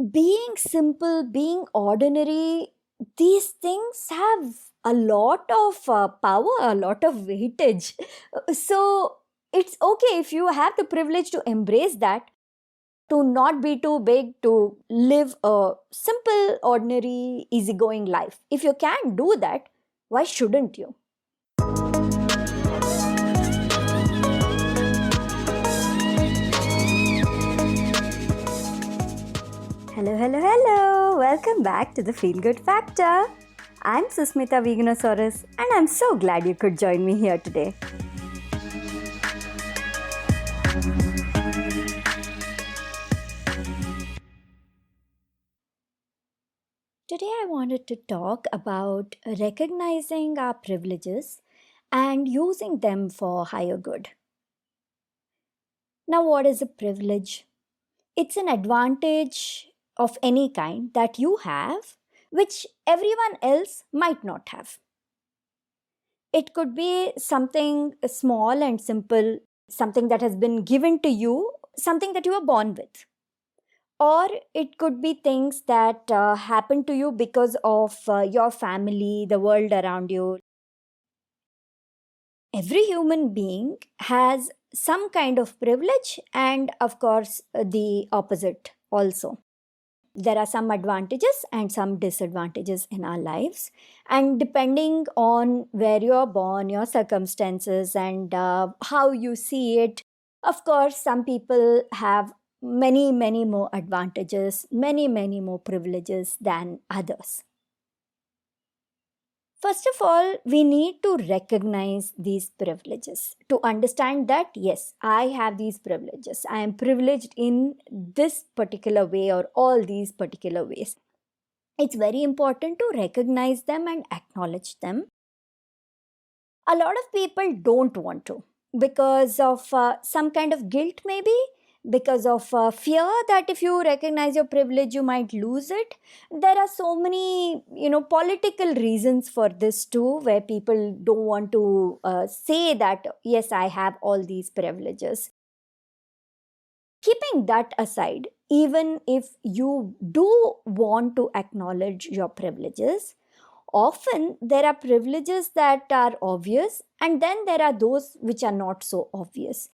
Being simple, being ordinary, these things have a lot of power, a lot of weightage. So it's okay if you have the privilege to embrace that, to not be too big, to live a simple, ordinary, easygoing life. If you can do that, why shouldn't you? Hello, hello, hello. Welcome back to the Feel Good Factor. I'm Susmita Veganosaurus, and I'm so glad you could join me here today. Today, I wanted to talk about recognizing our privileges and using them for higher good. Now, what is a privilege? It's an advantage of any kind that you have, which everyone else might not have. It could be something small and simple, something that has been given to you, something that you were born with. Or it could be things that happen to you because of your family, the world around you. Every human being has some kind of privilege, and of course, the opposite also. There are some advantages and some disadvantages in our lives, and depending on where you are born, your circumstances, and how you see it, of course, some people have many more advantages, many more privileges than others. First of all, we need to recognize these privileges to understand that yes, I have these privileges. I am privileged in this particular way or all these particular ways. It's very important to recognize them and acknowledge them. A lot of people don't want to because of some kind of guilt, maybe because of fear that if you recognize your privilege you might lose it. There are so many political reasons for this too, where people don't want to say that yes, I have all these privileges. Keeping that aside, even if you do want to acknowledge your privileges, often there are privileges that are obvious, and then there are those which are not so obvious.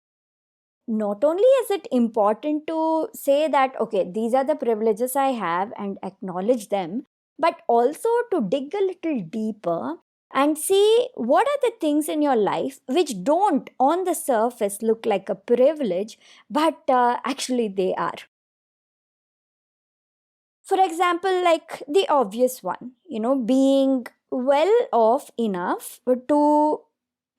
Not only is it important to say that, okay, these are the privileges I have and acknowledge them, but also to dig a little deeper and see what are the things in your life which don't on the surface look like a privilege, but actually they are. For example, like the obvious one, being well off enough to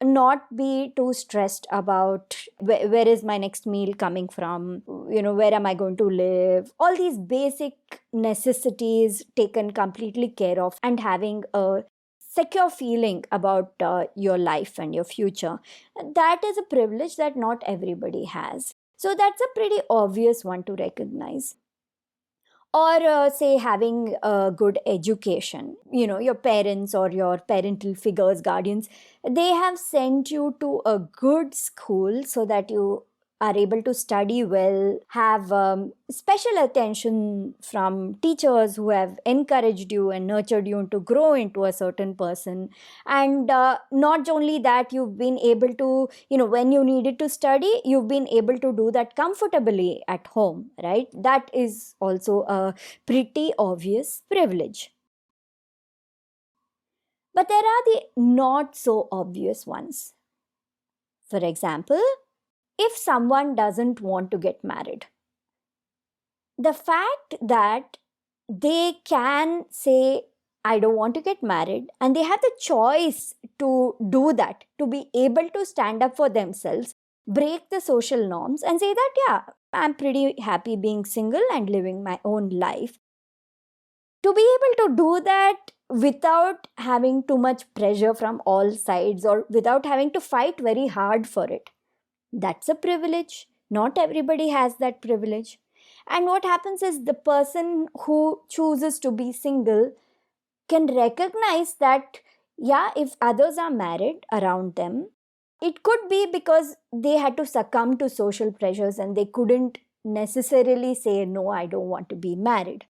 not be too stressed about where is my next meal coming from, where am I going to live, all these basic necessities taken completely care of, and having a secure feeling about your life and your future. That is a privilege that not everybody has. So that's a pretty obvious one to recognize. Or say having a good education, your parents or your parental figures, guardians, they have sent you to a good school so that you are able to study well, have special attention from teachers who have encouraged you and nurtured you to grow into a certain person. And not only that, you've been able to, when you needed to study, you've been able to do that comfortably at home, right? That is also a pretty obvious privilege. But there are the not so obvious ones. For example, if someone doesn't want to get married, the fact that they can say, I don't want to get married, and they have the choice to do that, to be able to stand up for themselves, break the social norms, and say that, yeah, I'm pretty happy being single and living my own life. To be able to do that without having too much pressure from all sides or without having to fight very hard for it, that's a privilege. Not everybody has that privilege. And what happens is the person who chooses to be single can recognize that, yeah, if others are married around them, it could be because they had to succumb to social pressures and they couldn't necessarily say, no, I don't want to be married.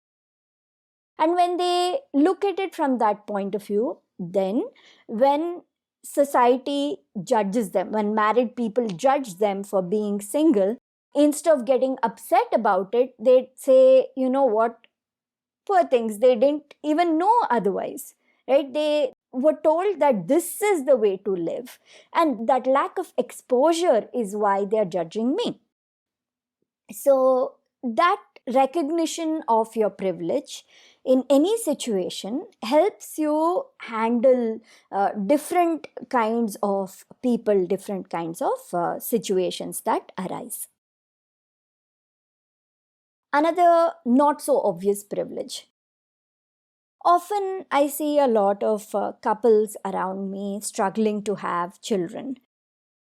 And when they look at it from that point of view, then when society judges them, when married people judge them for being single, instead of getting upset about it, they say, you know what, poor things, they didn't even know otherwise, right? They were told that this is the way to live. And that lack of exposure is why they're judging me. So, that recognition of your privilege in any situation helps you handle different kinds of people, different kinds of situations that arise. Another not so obvious privilege. Often I see a lot of couples around me struggling to have children.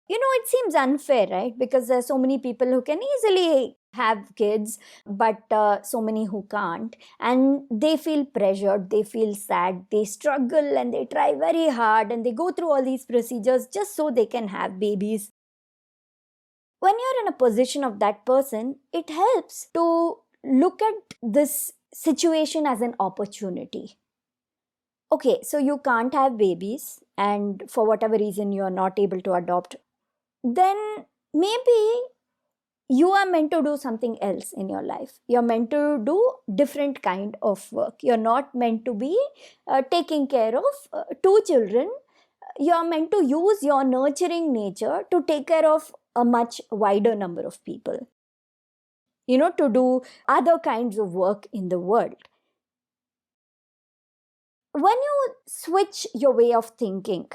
It seems unfair, right? Because there's so many people who can easily have kids, but so many who can't. And they feel pressured, they feel sad, they struggle and they try very hard and they go through all these procedures just so they can have babies. When you're in a position of that person, it helps to look at this situation as an opportunity. Okay, so you can't have babies, and for whatever reason you're not able to adopt, then maybe you are meant to do something else in your life. You're meant to do different kind of work. You're not meant to be taking care of two children. You're meant to use your nurturing nature to take care of a much wider number of people, to do other kinds of work in the world. When you switch your way of thinking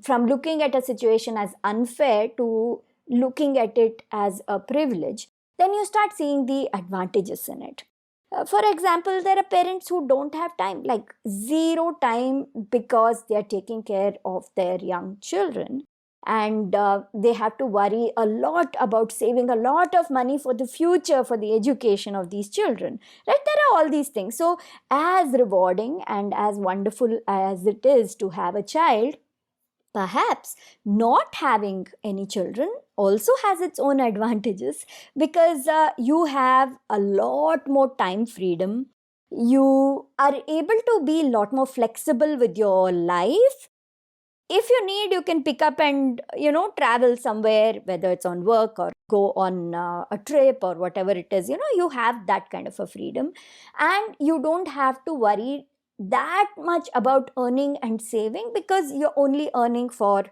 from looking at a situation as unfair to looking at it as a privilege, then you start seeing the advantages in it. For example, there are parents who don't have time, like zero time, because they are taking care of their young children. And they have to worry a lot about saving a lot of money for the future, for the education of these children. Right? There are all these things. So, as rewarding and as wonderful as it is to have a child, perhaps not having any children also has its own advantages, because you have a lot more time freedom. You are able to be a lot more flexible with your life. If you need, you can pick up and travel somewhere, whether it's on work or go on a trip or whatever it is. You have that kind of a freedom, and you don't have to worry that much about earning and saving, because you're only earning for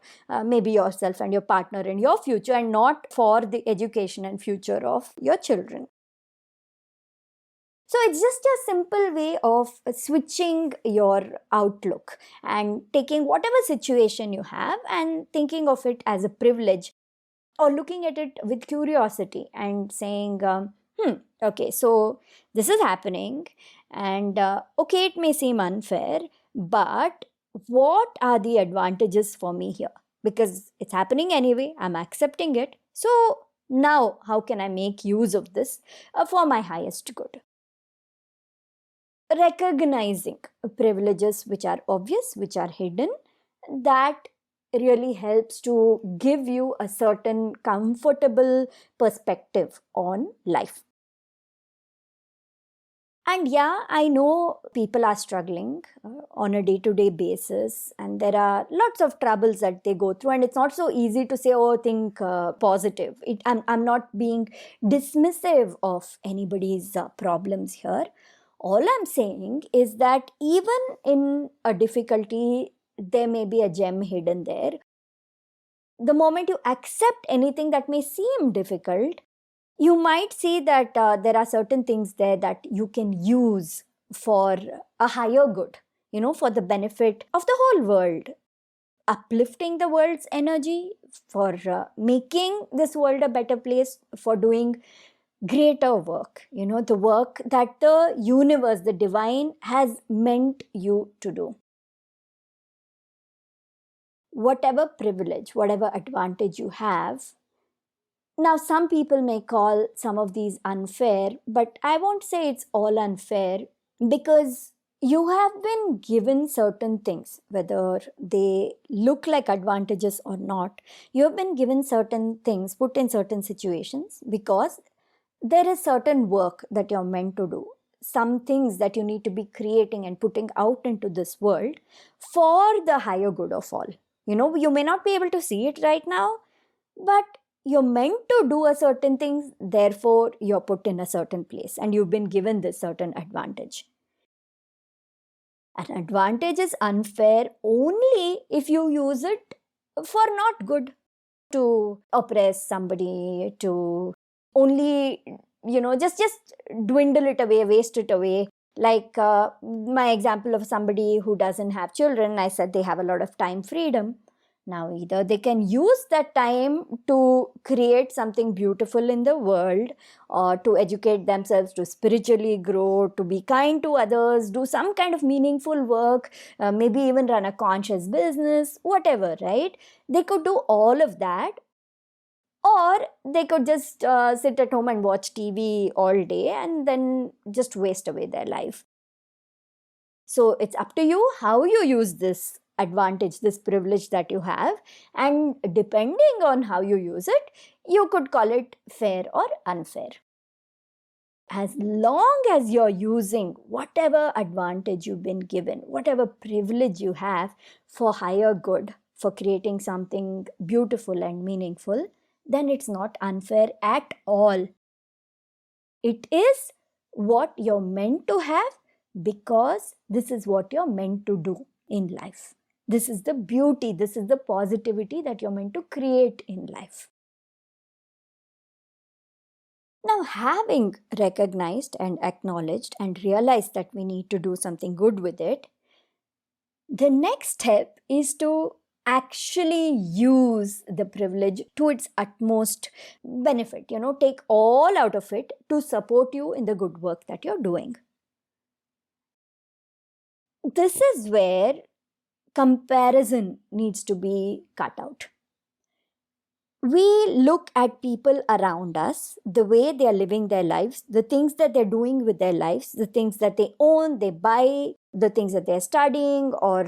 maybe yourself and your partner and your future, and not for the education and future of your children. So it's just a simple way of switching your outlook and taking whatever situation you have and thinking of it as a privilege, or looking at it with curiosity and saying, okay, so this is happening, and okay, it may seem unfair, but what are the advantages for me here? Because it's happening anyway, I'm accepting it. So now, how can I make use of this for my highest good? Recognizing privileges which are obvious, which are hidden, that really helps to give you a certain comfortable perspective on life. And yeah, I know people are struggling on a day-to-day basis, and there are lots of troubles that they go through, and it's not so easy to say, oh, think positive. I'm not being dismissive of anybody's problems here. All I'm saying is that even in a difficulty, there may be a gem hidden there. The moment you accept anything that may seem difficult, you might see that there are certain things there that you can use for a higher good, for the benefit of the whole world, uplifting the world's energy, for making this world a better place, for doing greater work, the work that the universe, the divine, has meant you to do. Whatever privilege, whatever advantage you have, now some people may call some of these unfair, but I won't say it's all unfair, because you have been given certain things, whether they look like advantages or not. You have been given certain things, put in certain situations, because there is certain work that you're meant to do, some things that you need to be creating and putting out into this world for the higher good of all. You may not be able to see it right now, but you're meant to do a certain thing, therefore you're put in a certain place and you've been given this certain advantage. An advantage is unfair only if you use it for not good, to oppress somebody, to only, just dwindle it away, waste it away. Like my example of somebody who doesn't have children, I said they have a lot of time freedom. Now, either they can use that time to create something beautiful in the world, or to educate themselves, to spiritually grow, to be kind to others, do some kind of meaningful work, maybe even run a conscious business, whatever, right? They could do all of that, or they could just sit at home and watch TV all day and then just waste away their life. So it's up to you how you use this advantage, this privilege that you have, and depending on how you use it, you could call it fair or unfair. As long as you're using whatever advantage you've been given, whatever privilege you have for higher good, for creating something beautiful and meaningful, then it's not unfair at all. It is what you're meant to have, because this is what you're meant to do in life. This is the beauty, this is the positivity that you're meant to create in life. Now, having recognized and acknowledged and realized that we need to do something good with it, the next step is to actually use the privilege to its utmost benefit. Take all out of it to support you in the good work that you're doing. This is where comparison needs to be cut out. We look at people around us, the way they are living their lives, the things that they're doing with their lives, the things that they own, they buy, the things that they're studying, or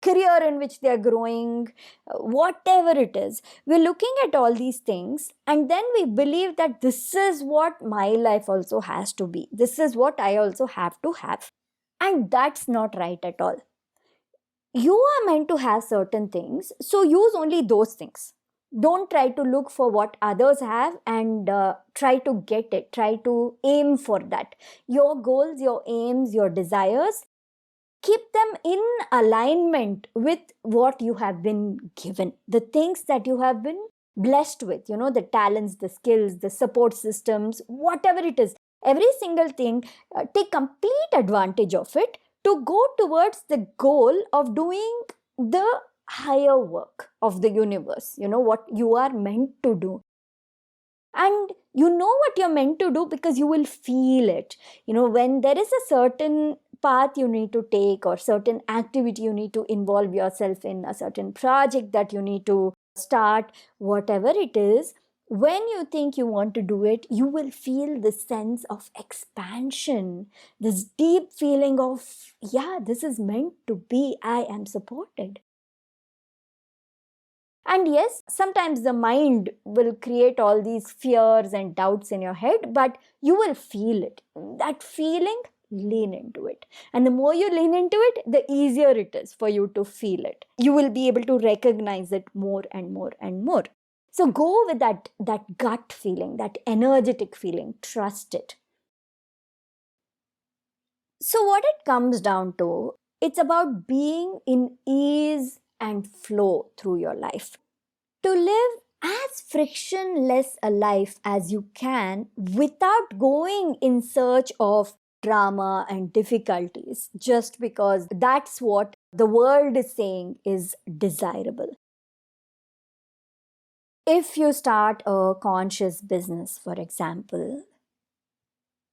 career in which they're growing, whatever it is. We're looking at all these things, and then we believe that this is what my life also has to be. This is what I also have to have. And that's not right at all. You are meant to have certain things, so use only those things. Don't try to look for what others have and try to get it, try to aim for that. Your goals, your aims, your desires, keep them in alignment with what you have been given, the things that you have been blessed with, the talents, the skills, the support systems, whatever it is, every single thing, take complete advantage of it to go towards the goal of doing the higher work of the universe, what you are meant to do. And you know what you're meant to do because you will feel it. When there is a certain path you need to take, or certain activity you need to involve yourself in, a certain project that you need to start, whatever it is, when you think you want to do it, you will feel this sense of expansion, this deep feeling of, yeah, this is meant to be, I am supported. And yes, sometimes the mind will create all these fears and doubts in your head, but you will feel it. That feeling, lean into it. And the more you lean into it, the easier it is for you to feel it. You will be able to recognize it more and more and more. So go with that gut feeling, that energetic feeling. Trust it. So what it comes down to, it's about being in ease and flow through your life. To live as frictionless a life as you can without going in search of drama and difficulties, just because that's what the world is saying is desirable. If you start a conscious business, for example,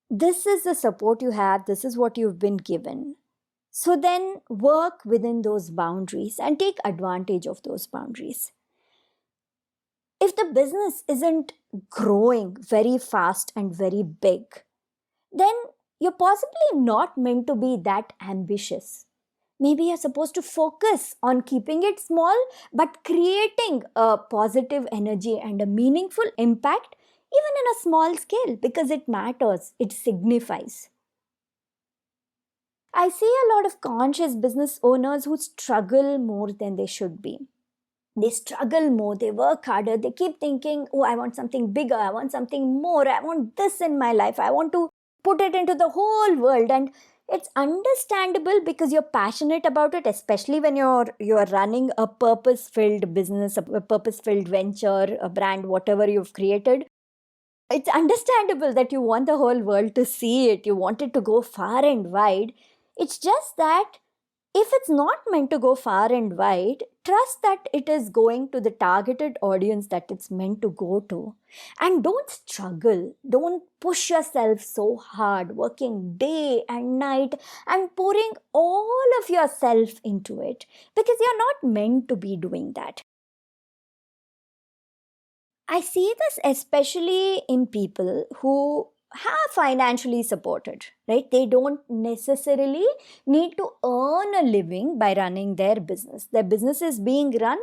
this is the support you have, this is what you've been given. So then work within those boundaries and take advantage of those boundaries. If the business isn't growing very fast and very big, then you're possibly not meant to be that ambitious. Maybe you're supposed to focus on keeping it small, but creating a positive energy and a meaningful impact even in a small scale, because it matters, it signifies. I see a lot of conscious business owners who struggle more than they should be. They struggle more, they work harder, they keep thinking, oh, I want something bigger, I want something more, I want this in my life, I want to put it into the whole world. And it's understandable because you're passionate about it, especially when you're running a purpose-filled business, a purpose-filled venture, a brand, whatever you've created. It's understandable that you want the whole world to see it, you want it to go far and wide. It's just that if it's not meant to go far and wide, trust that it is going to the targeted audience that it's meant to go to. And don't struggle. Don't push yourself so hard, working day and night and pouring all of yourself into it, because you're not meant to be doing that. I see this especially in people who have financially supported, right? They don't necessarily need to earn a living by running their business. Their business is being run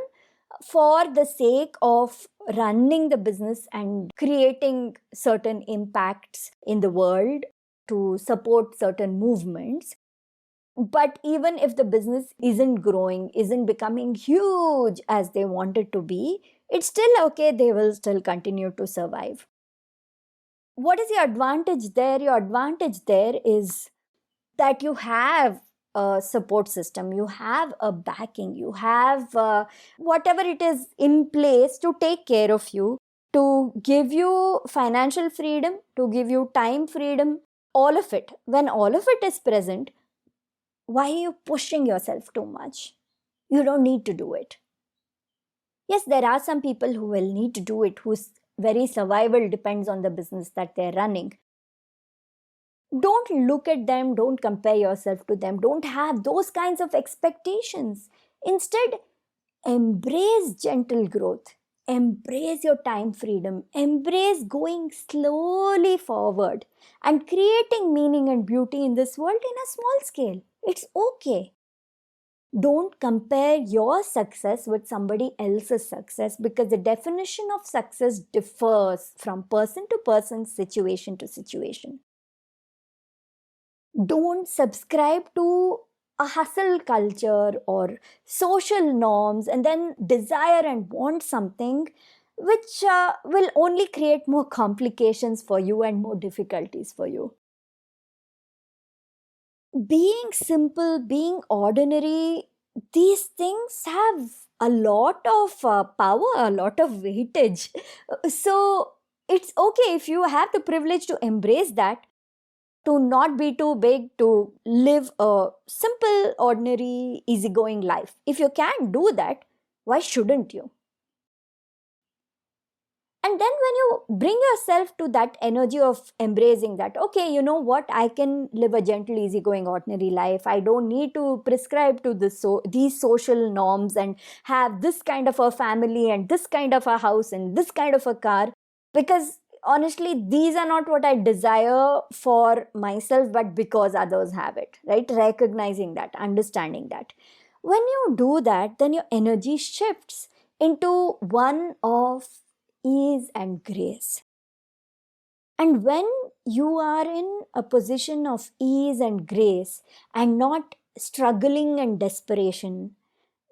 for the sake of running the business and creating certain impacts in the world to support certain movements. But even if the business isn't growing, isn't becoming huge as they want it to be, it's still okay. They will still continue to survive. What is your advantage there? Your advantage there is that you have a support system, you have a backing, you have whatever it is in place to take care of you, to give you financial freedom, to give you time freedom, all of it. When all of it is present, why are you pushing yourself too much? You don't need to do it. Yes, there are some people who will need to do it, whose very survival depends on the business that they're running. Don't look at them, don't compare yourself to them, don't have those kinds of expectations. Instead, embrace gentle growth, embrace your time freedom, embrace going slowly forward and creating meaning and beauty in this world in a small scale. It's okay. Don't compare your success with somebody else's success, because the definition of success differs from person to person, situation to situation. Don't subscribe to a hustle culture or social norms and then desire and want something which will only create more complications for you and more difficulties for you. Being simple, being ordinary, these things have a lot of power, a lot of weightage. So it's okay if you have the privilege to embrace that, to not be too big, to live a simple, ordinary, easygoing life. If you can do that, why shouldn't you? And then when you bring yourself to that energy of embracing that, okay, you know what, I can live a gentle, easygoing, ordinary life. I don't need to prescribe to these social norms and have this kind of a family and this kind of a house and this kind of a car, because honestly, these are not what I desire for myself, but because others have it, right? Recognizing that, understanding that. When you do that, then your energy shifts into one of ease and grace. And when you are in a position of ease and grace and not struggling and desperation,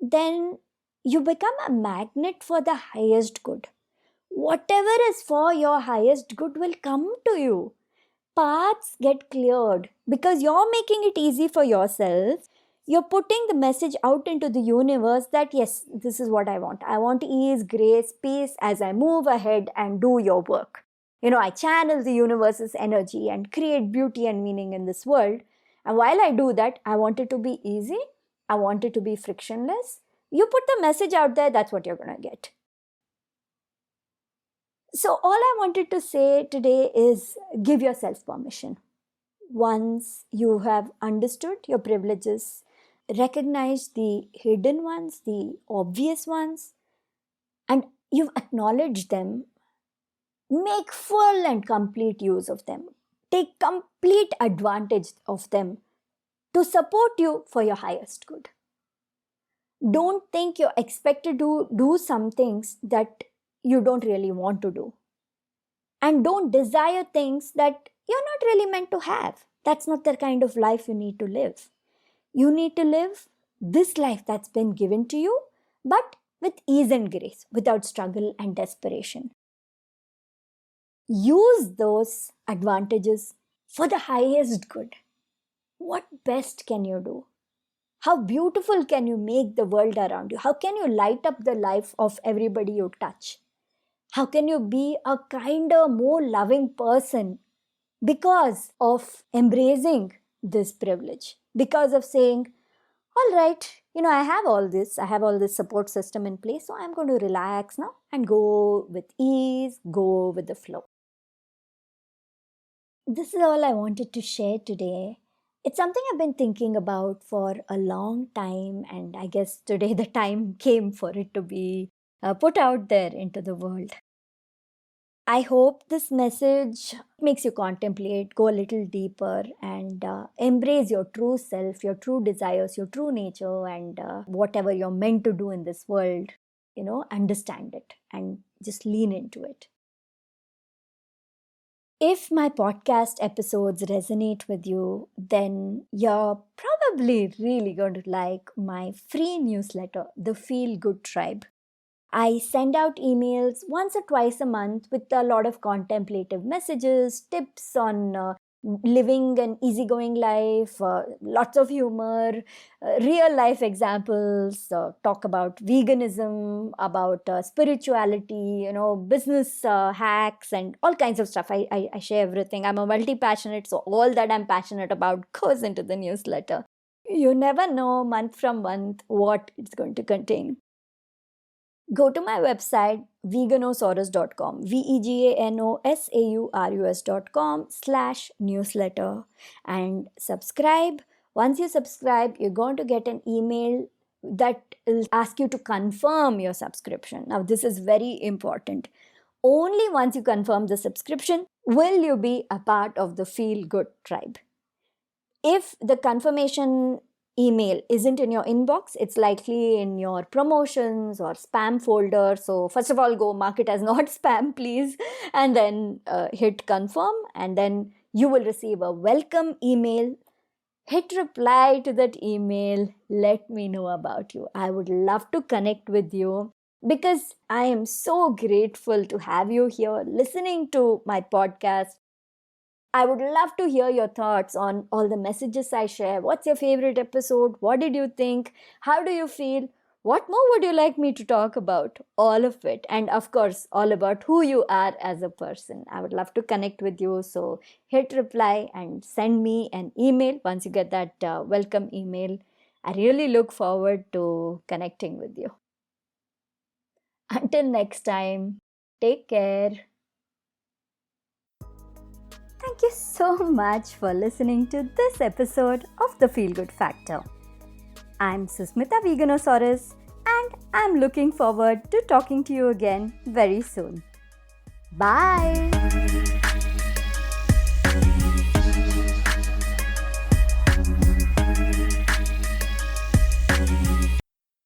then you become a magnet for the highest good. Whatever is for your highest good will come to you. Paths get cleared because you're making it easy for yourself. You're putting the message out into the universe that yes, this is what I want. I want ease, grace, peace as I move ahead and do your work. I channel the universe's energy and create beauty and meaning in this world. And while I do that, I want it to be easy. I want it to be frictionless. You put the message out there, that's what you're going to get. So all I wanted to say today is give yourself permission. Once you have understood your privileges, recognize the hidden ones, the obvious ones, and you've acknowledged them, make full and complete use of them. Take complete advantage of them to support you for your highest good. Don't think you're expected to do some things that you don't really want to do. and don't desire things that you're not really meant to have. That's not the kind of life you need to live. You need to live this life that's been given to you, but with ease and grace, without struggle and desperation. Use those advantages for the highest good. What best can you do? How beautiful can you make the world around you? How can you light up the life of everybody you touch? How can you be a kinder, more loving person because of embracing this privilege? Because of saying, all right, I have all this support system in place, so I'm going to relax now and go with ease, go with the flow. This is all I wanted to share today. It's something I've been thinking about for a long time, and I guess today the time came for it to be put out there into the world. I hope this message makes you contemplate, go a little deeper, and embrace your true self, your true desires, your true nature, and whatever you're meant to do in this world. Understand it and just lean into it. If my podcast episodes resonate with you, then you're probably really going to like my free newsletter, The Feel Good Tribe. I send out emails once or twice a month with a lot of contemplative messages, tips on living an easygoing life, lots of humor, real life examples, talk about veganism, about spirituality, business hacks, and all kinds of stuff. I share everything. I'm a multi-passionate, so all that I'm passionate about goes into the newsletter. You never know month from month what it's going to contain. Go to my website, veganosaurus.com, veganosaurus.com/newsletter, and subscribe. Once you subscribe, you're going to get an email that will ask you to confirm your subscription. Now, this is very important. Only once you confirm the subscription will you be a part of the Feel Good Tribe. If the confirmation email isn't in your inbox, it's likely in your promotions or spam folder. So first of all, go mark it as not spam, please, and then hit confirm, and then you will receive a welcome email. Hit reply to that email. Let me know about you. I would love to connect with you because I am so grateful to have you here listening to my podcast. I would love to hear your thoughts on all the messages I share. What's your favorite episode? What did you think? How do you feel? What more would you like me to talk about? All of it. And of course, all about who you are as a person. I would love to connect with you. So hit reply and send me an email once you get that welcome email. I really look forward to connecting with you. Until next time, take care. Thank you so much for listening to this episode of The Feel Good Factor. I'm Susmita Veganosaurus, and I'm looking forward to talking to you again very soon. Bye!